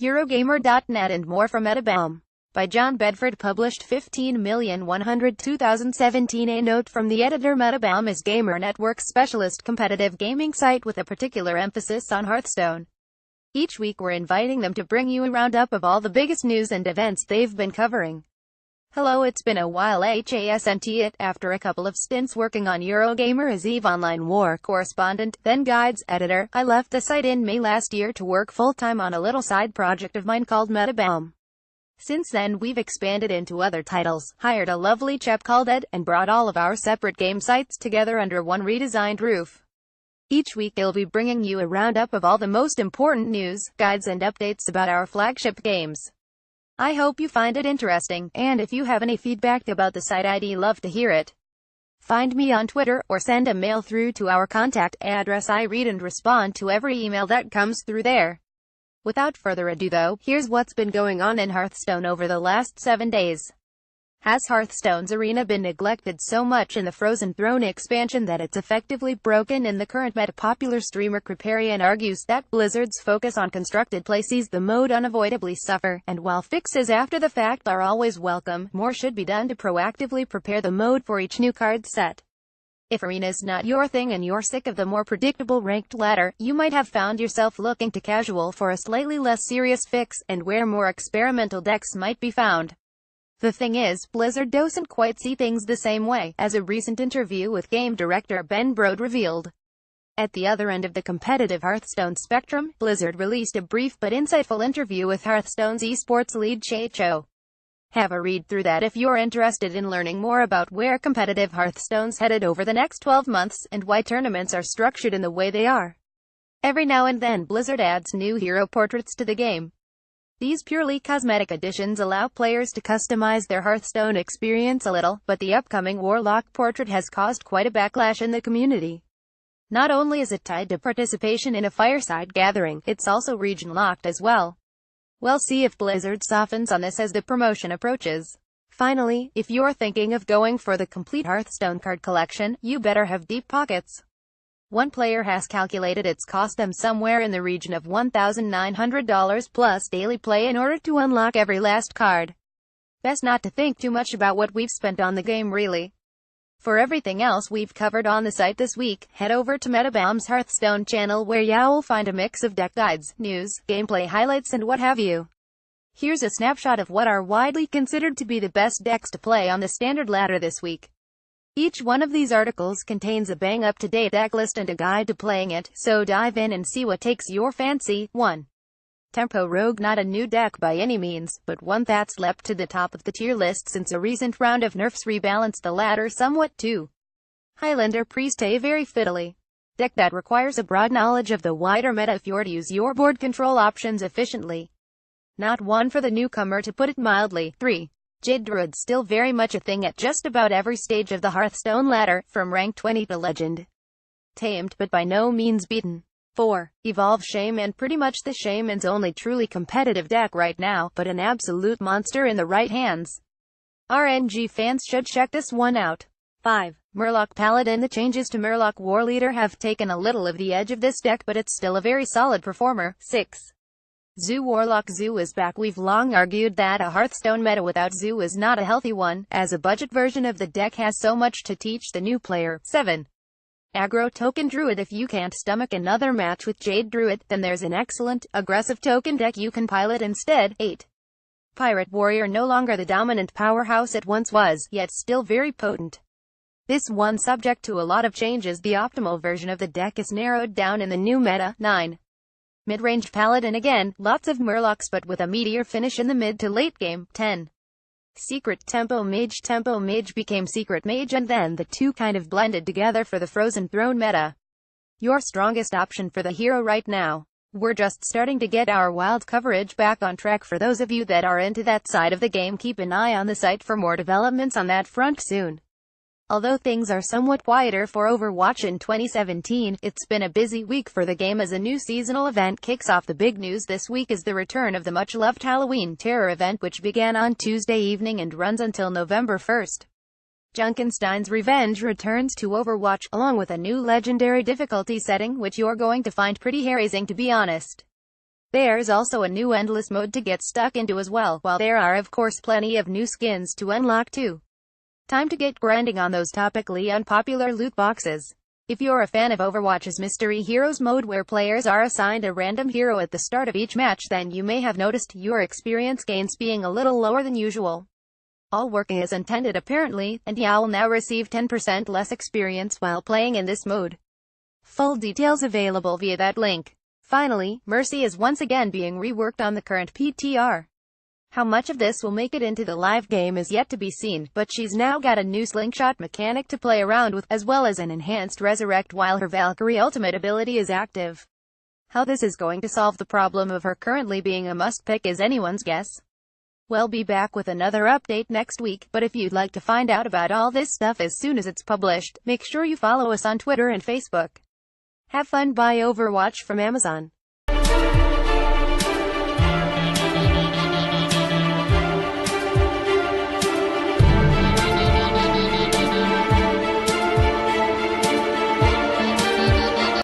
Eurogamer.net and more from Metabomb. By John Bedford Published 15/100/2017. A note from the editor: Metabomb is Gamer Network's specialist competitive gaming site with a particular emphasis on Hearthstone. Each week we're inviting them to bring you a roundup of all the biggest news and events they've been covering. Hello, it's been a while. After a couple of stints working on Eurogamer as EVE Online War correspondent, then guides editor, I left the site in May last year to work full-time on a little side project of mine called Metabomb. Since then we've expanded into other titles, hired a lovely chap called Ed, and brought all of our separate game sites together under one redesigned roof. Each week they'll be bringing you a roundup of all the most important news, guides and updates about our flagship games. I hope you find it interesting, and if you have any feedback about the site, I'd love to hear it. Find me on Twitter, or send a mail through to our contact address. I read and respond to every email that comes through there. Without further ado though, here's what's been going on in Hearthstone over the last 7 days. Has Hearthstone's arena been neglected so much in the Frozen Throne expansion that it's effectively broken in the current meta? Popular streamer Kriparian argues that Blizzard's focus on constructed play sees the mode unavoidably suffer, and while fixes after the fact are always welcome, more should be done to proactively prepare the mode for each new card set. If arena's not your thing and you're sick of the more predictable ranked ladder, you might have found yourself looking to casual for a slightly less serious fix, and where more experimental decks might be found. The thing is, Blizzard doesn't quite see things the same way, as a recent interview with game director Ben Brode revealed. At the other end of the competitive Hearthstone spectrum, Blizzard released a brief but insightful interview with Hearthstone's esports lead Cho. Have a read through that if you're interested in learning more about where competitive Hearthstone's headed over the next 12 months, and why tournaments are structured in the way they are. Every now and then Blizzard adds new hero portraits to the game. These purely cosmetic additions allow players to customize their Hearthstone experience a little, but the upcoming Warlock portrait has caused quite a backlash in the community. Not only is it tied to participation in a fireside gathering, it's also region-locked as well. We'll see if Blizzard softens on this as the promotion approaches. Finally, if you're thinking of going for the complete Hearthstone card collection, you better have deep pockets. One player has calculated it's cost them somewhere in the region of $1,900 plus daily play in order to unlock every last card. Best not to think too much about what we've spent on the game, really. For everything else we've covered on the site this week, head over to Metabomb's Hearthstone channel, where you'll find a mix of deck guides, news, gameplay highlights and what have you. Here's a snapshot of what are widely considered to be the best decks to play on the standard ladder this week. Each one of these articles contains a bang up-to-date deck list and a guide to playing it, so dive in and see what takes your fancy. 1. Tempo Rogue. Not a new deck by any means, but one that's leapt to the top of the tier list since a recent round of nerfs rebalanced the ladder somewhat. 2. Highlander Priest. A very fiddly deck that requires a broad knowledge of the wider meta if you're to use your board control options efficiently. Not one for the newcomer, to put it mildly. 3. Jade Druid. Still very much a thing at just about every stage of the Hearthstone ladder, from rank 20 to legend. Tamed, but by no means beaten. 4. Evolve Shaman. Pretty much the Shaman's only truly competitive deck right now, but an absolute monster in the right hands. RNG fans should check this one out. 5. Murloc Paladin. The changes to Murloc Warleader have taken a little of the edge of this deck, but it's still a very solid performer. 6. Zoo Warlock. Zoo is back. We've long argued that a Hearthstone meta without Zoo is not a healthy one, as a budget version of the deck has so much to teach the new player. 7. Aggro Token Druid. If you can't stomach another match with Jade Druid, then there's an excellent, aggressive token deck you can pilot instead. 8. Pirate Warrior. No longer the dominant powerhouse it once was, yet still very potent. This one subject to a lot of changes. The optimal version of the deck is narrowed down in the new meta. 9. Mid-range Paladin. Again, lots of Murlocs but with a meteor finish in the mid to late game. 10. Secret Tempo Mage. Tempo Mage became Secret Mage, and then the two kind of blended together for the Frozen Throne meta. Your strongest option for the hero right now. We're just starting to get our wild coverage back on track. For those of you that are into that side of the game, keep an eye on the site for more developments on that front soon. Although things are somewhat quieter for Overwatch in 2017, it's been a busy week for the game as a new seasonal event kicks off. The big news this week is the return of the much-loved Halloween Terror event, which began on Tuesday evening and runs until November 1st. Junkenstein's Revenge returns to Overwatch, along with a new legendary difficulty setting, which you're going to find pretty hair-raising, to be honest. There's also a new endless mode to get stuck into as well, while there are of course plenty of new skins to unlock too. Time to get grinding on those topically unpopular loot boxes. If you're a fan of Overwatch's Mystery Heroes mode where players are assigned a random hero at the start of each match, then you may have noticed your experience gains being a little lower than usual. All working as intended apparently, and you'll now receive 10% less experience while playing in this mode. Full details available via that link. Finally, Mercy is once again being reworked on the current PTR. How much of this will make it into the live game is yet to be seen, but she's now got a new slingshot mechanic to play around with, as well as an enhanced resurrect while her Valkyrie ultimate ability is active. How this is going to solve the problem of her currently being a must-pick is anyone's guess. We'll be back with another update next week, but if you'd like to find out about all this stuff as soon as it's published, make sure you follow us on Twitter and Facebook. Have fun. Buy Overwatch from Amazon.